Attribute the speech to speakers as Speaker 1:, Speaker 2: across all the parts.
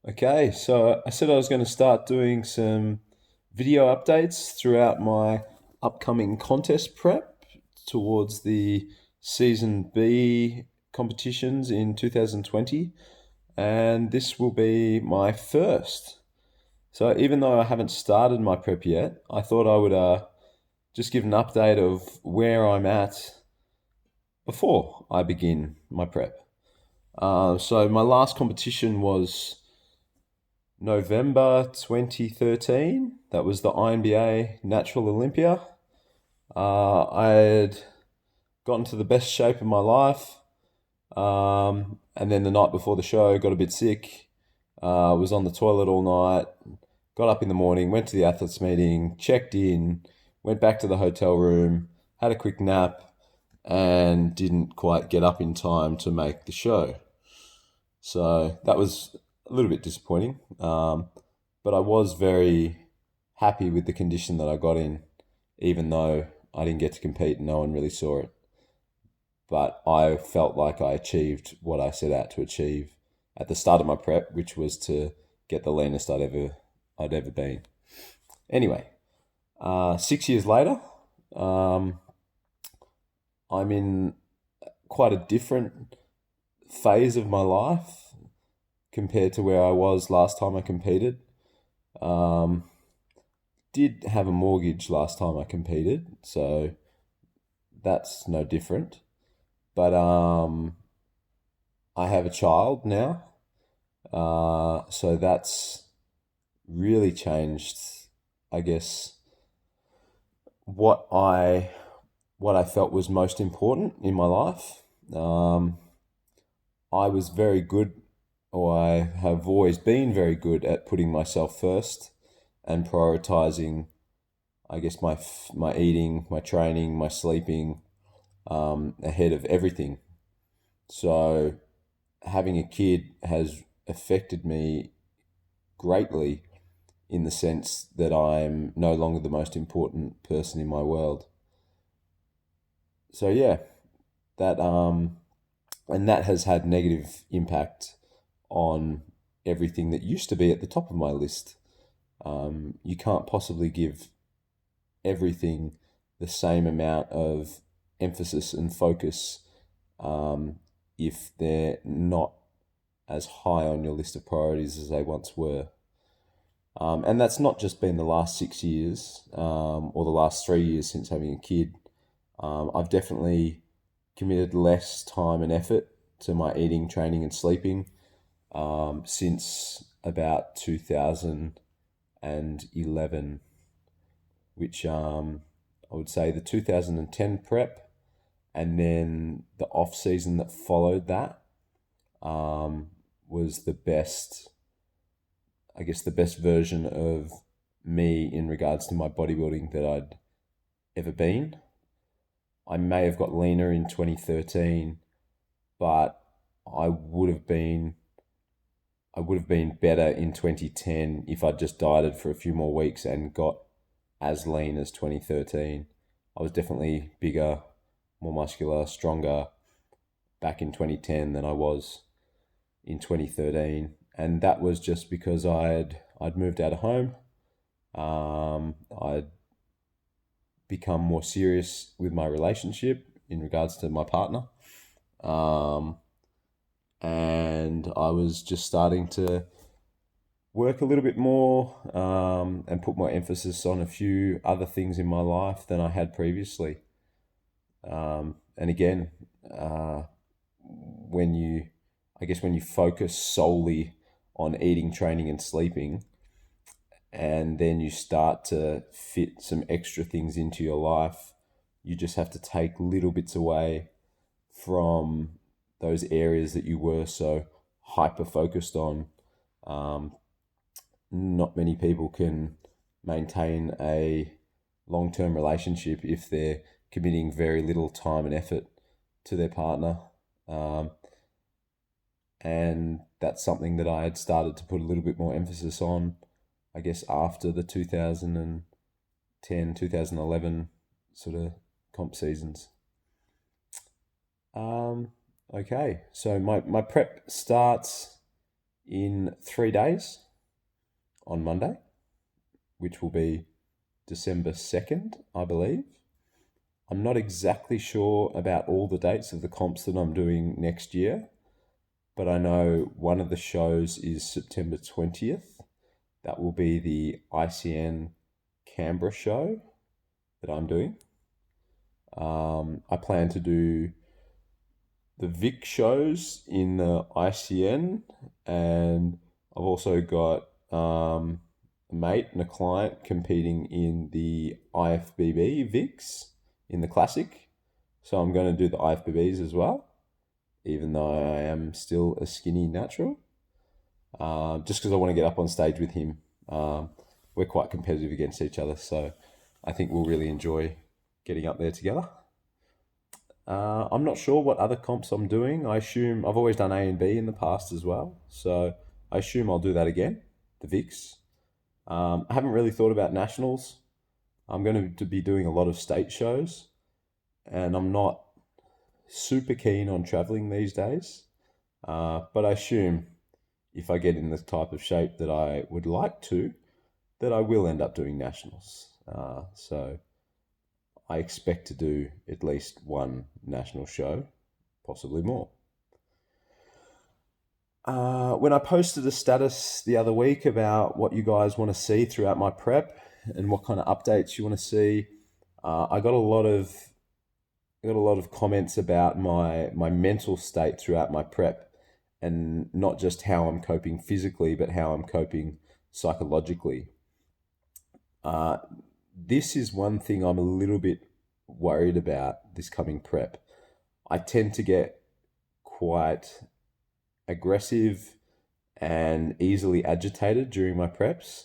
Speaker 1: Okay, so I said I was going to start doing some video updates throughout my upcoming contest prep towards the Season B competitions in 2020, and this will be my first. So even though I haven't started my prep yet, I thought I would just give an update of where I'm at before I begin my prep. So my last competition was November 2013. That was the INBA Natural Olympia. I had gotten to the best shape of my life. And then the night before the show, got a bit sick. Was on the toilet all night. Got up in the morning, went to the athletes meeting, checked in, went back to the hotel room, had a quick nap, and didn't quite get up in time to make the show. So that was a little bit disappointing. But I was very happy with the condition that I got in, even though I didn't get to compete and no one really saw it. But I felt like I achieved what I set out to achieve at the start of my prep, which was to get the leanest I'd ever been. Anyway, 6 years later, um, I'm in quite a different phase of my life compared to where I was last time I competed. Um, did have a mortgage last time I competed, so that's no different. But I have a child now, so that's really changed, I guess, what I what I felt was most important in my life. Um, I was very good, or I have always been very good at putting myself first and prioritizing, I guess, my eating, my training, my sleeping, ahead of everything. So having a kid has affected me greatly in the sense that I'm no longer the most important person in my world. So yeah, that and that has had negative impact on everything that used to be at the top of my list. You can't possibly give everything the same amount of emphasis and focus, if they're not as high on your list of priorities as they once were. And that's not just been the last 6 years, or the last 3 years since having a kid. I've definitely committed less time and effort to my eating, training, and sleeping, since about 2011, which, I would say the 2010 prep, and then the off season that followed that, um, was the best, I guess, the best version of me in regards to my bodybuilding that I'd ever been. I may have got leaner in 2013, but I would have been I would have been better in 2010 if I'd just dieted for a few more weeks and got as lean as 2013. I was definitely bigger, more muscular, stronger back in 2010 than I was in 2013, and that was just because I'd moved out of home. I'd become more serious with my relationship in regards to my partner, um, and I was just starting to work a little bit more, and put more emphasis on a few other things in my life than I had previously. And again, when you, I guess, when you focus solely on eating, training, and sleeping, and then you start to fit some extra things into your life, you just have to take little bits away from those areas that you were so hyper focused on. Um, Not many people can maintain a long term relationship if they're committing very little time and effort to their partner. Um, and that's something that I had started to put a little bit more emphasis on, I guess, after the 2010, 2011 sort of comp seasons. Um, okay, so my prep starts in 3 days on Monday, which will be December 2nd, I believe. I'm not exactly sure about all the dates of the comps that I'm doing next year, but I know one of the shows is September 20th. That will be the ICN Canberra show that I'm doing. I plan to do the Vic shows in the ICN, and I've also got a mate and a client competing in the IFBB Vics in the Classic. So I'm going to do the IFBBs as well, even though I am still a skinny natural. Just because I want to get up on stage with him. We're quite competitive against each other, so I think we'll really enjoy getting up there together. I'm not sure what other comps I'm doing. I assume I've always done A and B in the past as well, so I assume I'll do that again, the VIX. I haven't really thought about nationals. I'm going to be doing a lot of state shows, and I'm not super keen on traveling these days. But I assume if I get in the type of shape that I would like to, that I will end up doing nationals. So I expect to do at least one national show, possibly more. When I posted a status the other week about what you guys want to see throughout my prep and what kind of updates you want to see, I got a lot of comments about my mental state throughout my prep, and not just how I'm coping physically, but how I'm coping psychologically. This is one thing I'm a little bit worried about this coming prep. I tend to get quite aggressive and easily agitated during my preps.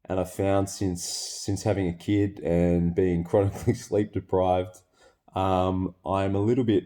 Speaker 1: And I found since having a kid and being chronically sleep deprived, I'm a little bit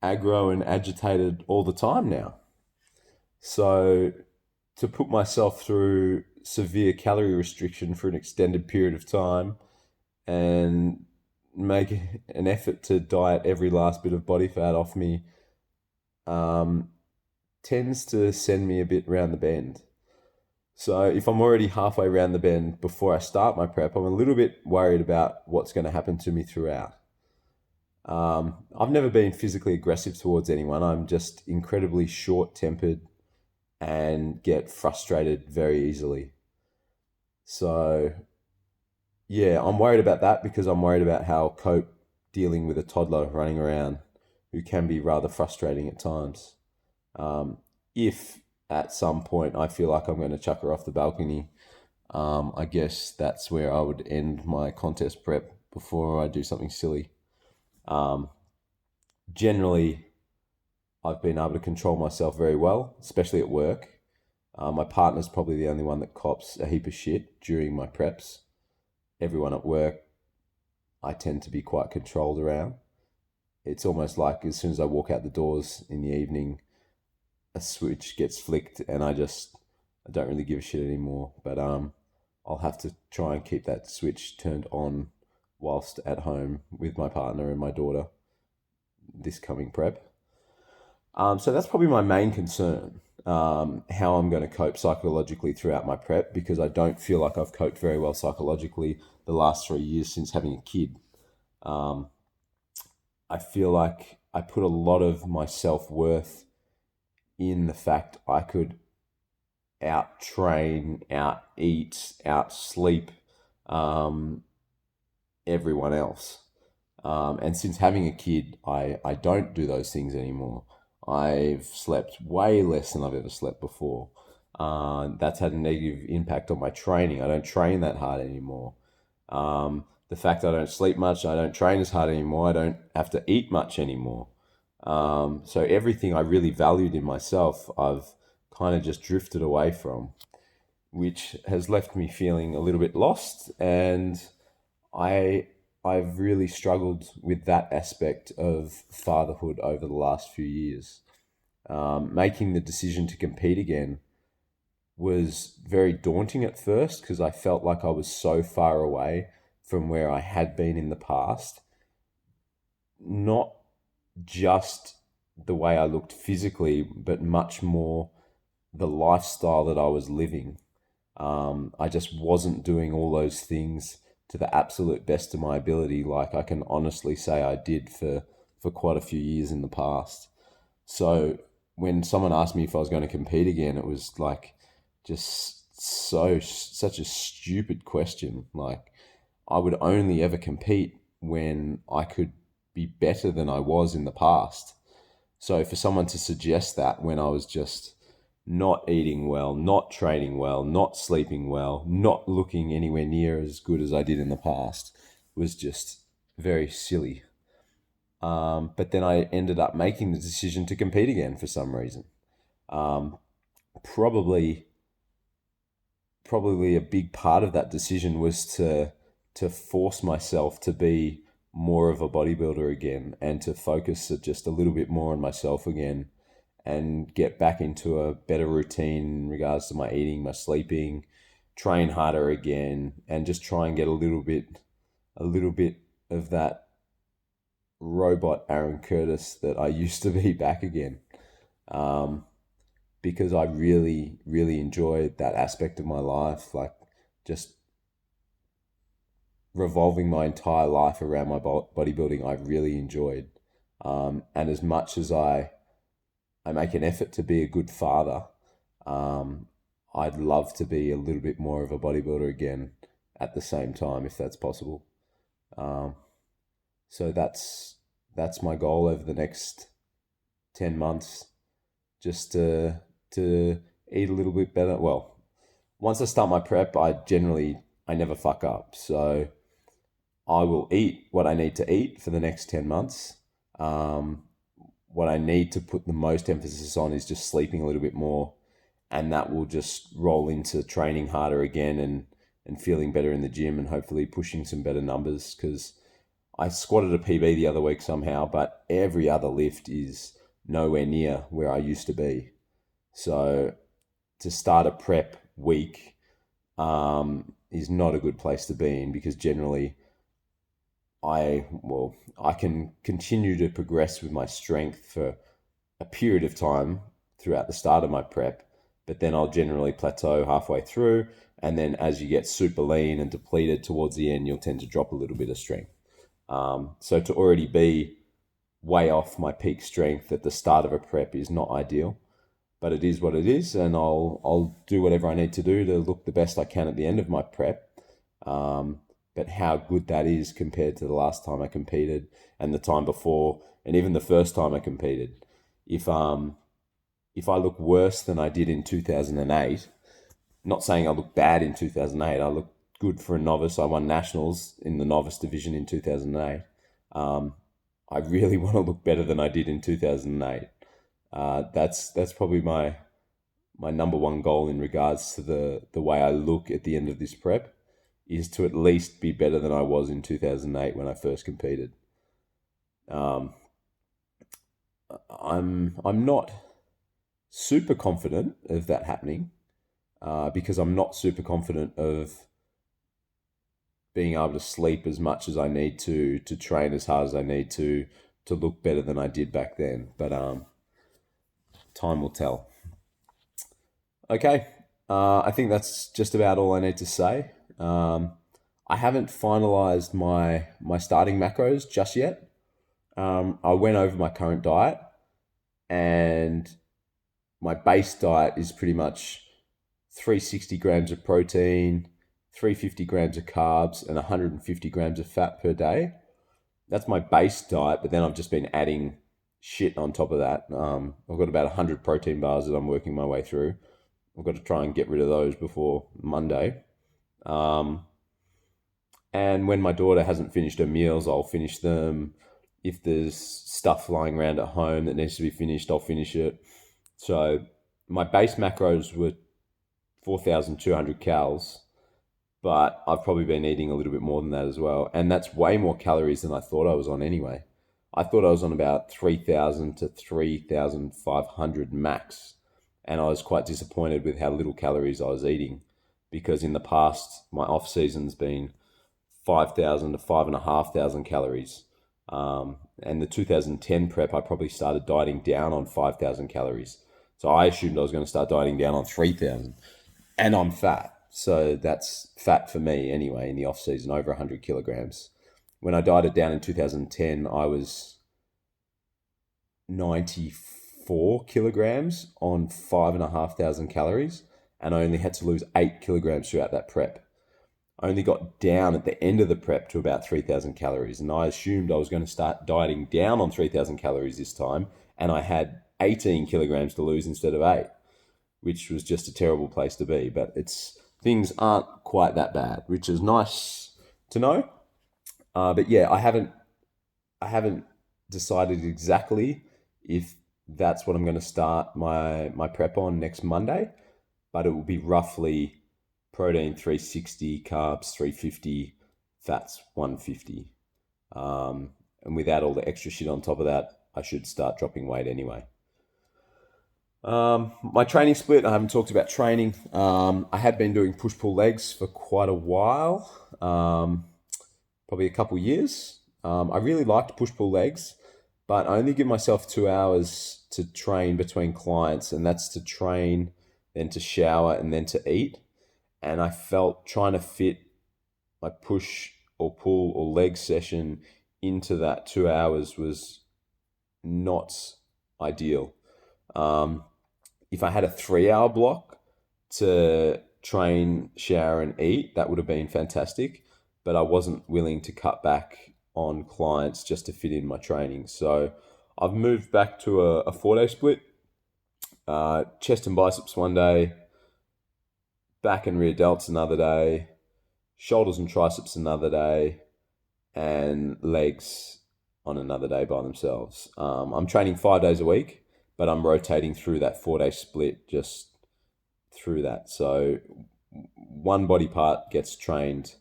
Speaker 1: aggro and agitated all the time now. So to put myself through severe calorie restriction for an extended period of time and make an effort to diet every last bit of body fat off me tends to send me a bit round the bend. So if I'm already halfway round the bend before I start my prep, I'm a little bit worried about what's going to happen to me throughout. I've never been physically aggressive towards anyone. I'm just incredibly short-tempered and get frustrated very easily. So yeah, I'm worried about that because I'm worried about how I'll cope dealing with a toddler running around who can be rather frustrating at times. If at some point I feel like I'm going to chuck her off the balcony, I guess that's where I would end my contest prep before I do something silly. Generally, I've been able to control myself very well, especially at work. My partner's probably the only one that cops a heap of shit during my preps. Everyone at work, I tend to be quite controlled around. It's almost like as soon as I walk out the doors in the evening, a switch gets flicked and I don't really give a shit anymore. But I'll have to try and keep that switch turned on whilst at home with my partner and my daughter this coming prep. So that's probably my main concern, how I'm going to cope psychologically throughout my prep, because I don't feel like I've coped very well psychologically the last 3 years since having a kid. I feel like I put a lot of my self-worth in the fact I could out-train, out-eat, out-sleep everyone else. And since having a kid, I don't do those things anymore. I've slept way less than I've ever slept before. That's had a negative impact on my training. I don't train that hard anymore. The fact I don't sleep much, I don't train as hard anymore, I don't have to eat much anymore. So everything I really valued in myself, I've kind of just drifted away from, which has left me feeling a little bit lost. And I've really struggled with that aspect of fatherhood over the last few years. Making the decision to compete again was very daunting at first because I felt like I was so far away from where I had been in the past. Not just the way I looked physically, but much more the lifestyle that I was living. I just wasn't doing all those things to the absolute best of my ability, like I can honestly say I did for quite a few years in the past. So when someone asked me if I was going to compete again, it was like just such a stupid question. Like I would only ever compete when I could be better than I was in the past. So for someone to suggest that when I was just not eating well, not training well, not sleeping well, not looking anywhere near as good as I did in the past was just very silly. But then I ended up making the decision to compete again for some reason. Um, probably, probably a big part of that decision was to force myself to be more of a bodybuilder again and to focus just a little bit more on myself again and get back into a better routine in regards to my eating, my sleeping, train harder again, and just try and get a little bit of that robot Aaron Curtis that I used to be back again. Um, because I really, really enjoyed that aspect of my life, like just revolving my entire life around my bodybuilding. I really enjoyed, and as much as I make an effort to be a good father. Um, I'd love to be a little bit more of a bodybuilder again at the same time, if that's possible. Um, so that's my goal over the next 10 months, just to eat a little bit better. Well, once I start my prep, I never fuck up. So I will eat what I need to eat for the next 10 months. Um, what I need to put the most emphasis on is just sleeping a little bit more, and that will just roll into training harder again and feeling better in the gym and hopefully pushing some better numbers because I squatted a PB the other week somehow, but every other lift is nowhere near where I used to be. So to start a prep week is not a good place to be in because generally I can continue to progress with my strength for a period of time throughout the start of my prep, but then I'll generally plateau halfway through. And then as you get super lean and depleted towards the end, you'll tend to drop a little bit of strength. So to already be way off my peak strength at the start of a prep is not ideal, but it is what it is, and I'll do whatever I need to do to look the best I can at the end of my prep. Um, but how good that is compared to the last time I competed and the time before, and even the first time I competed. If if I look worse than I did in 2008, not saying I look bad in 2008, I look good for a novice. I won nationals in the novice division in 2008. Um, I really want to look better than I did in 2008. That's probably my number one goal in regards to the way I look at the end of this prep is to at least be better than I was in 2008 when I first competed. Um, I'm not super confident of that happening because I'm not super confident of being able to sleep as much as I need to train as hard as I need to look better than I did back then. But time will tell. Okay, I think that's just about all I need to say. I haven't finalized my starting macros just yet. I went over my current diet, and my base diet is pretty much 360 grams of protein, 350 grams of carbs, and 150 grams of fat per day. That's my base diet, but then I've just been adding shit on top of that. I've got about 100 protein bars that I'm working my way through. I've got to try and get rid of those before Monday. Um, and when my daughter hasn't finished her meals, I'll finish them. If there's stuff lying around at home that needs to be finished, I'll finish it. So my base macros were 4,200 calories, but I've probably been eating a little bit more than that as well. And that's way more calories than I thought I was on anyway. I thought I was on about 3,000 to 3,500 max. And I was quite disappointed with how little calories I was eating because in the past, my off season's been 5,000 to 5,500 calories. And the 2010 prep, I probably started dieting down on 5,000 calories. So I assumed I was going to start dieting down on 3,000, and I'm fat. So that's fat for me anyway in the off season, over 100 kilograms. When I dieted down in 2010, I was 94 kilograms on 5,500 calories, and I only had to lose 8 kilograms throughout that prep. I only got down at the end of the prep to about 3,000 calories, and I assumed I was going to start dieting down on 3,000 calories this time, and I had 18 kilograms to lose instead of 8, which was just a terrible place to be. But things aren't quite that bad, which is nice to know. But yeah, I haven't decided exactly if that's what I'm going to start my prep on next Monday, but it will be roughly protein 360, carbs 350, fats 150. And without all the extra shit on top of that, I should start dropping weight anyway. My training split, I haven't talked about training. I had been doing push pull legs for quite a while, probably a couple years. I really liked push pull legs, but I only give myself 2 hours to train between clients, and that's to train, then to shower, and then to eat. And I felt trying to fit my push or pull or leg session into that 2 hours was not ideal. If I had a 3 hour block to train, shower, and eat, that would have been fantastic. But I wasn't willing to cut back on clients just to fit in my training. So I've moved back to a 4 day split, chest and biceps one day, back and rear delts another day, shoulders and triceps another day, and legs on another day by themselves. I'm training 5 days a week, but I'm rotating through that 4 day split just through that. So one body part gets trained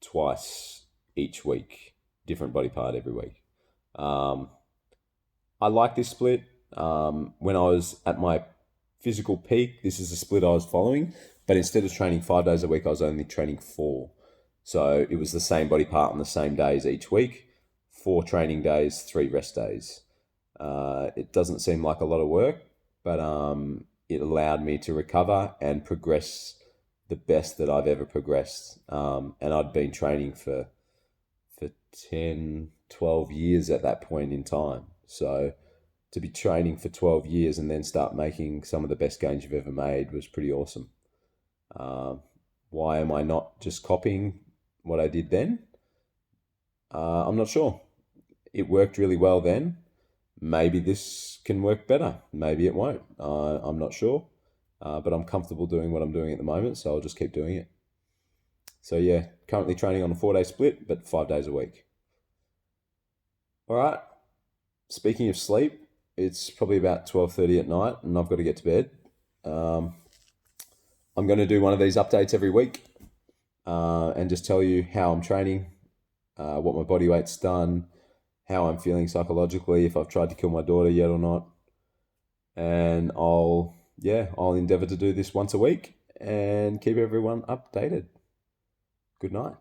Speaker 1: twice each week, different body part every week. I like this split. When I was at my physical peak, this is the split I was following, but instead of training 5 days a week, I was only training 4. So it was the same body part on the same days each week, 4 training days, 3 rest days. It doesn't seem like a lot of work, but it allowed me to recover and progress the best that I've ever progressed. And I'd been training for 10, 12 years at that point in time. So to be training for 12 years and then start making some of the best gains you've ever made was pretty awesome. Why am I not just copying what I did then? I'm not sure. It worked really well then. Maybe this can work better. Maybe it won't. I'm not sure. But I'm comfortable doing what I'm doing at the moment, so I'll just keep doing it. So yeah, currently training on a 4 day split, but 5 days a week. All right. Speaking of sleep, it's probably about 12:30 at night, and I've got to get to bed. I'm going to do one of these updates every week, and just tell you how I'm training, what my body weight's done, how I'm feeling psychologically, if I've tried to kill my daughter yet or not. And I'll endeavor to do this once a week and keep everyone updated. Good night.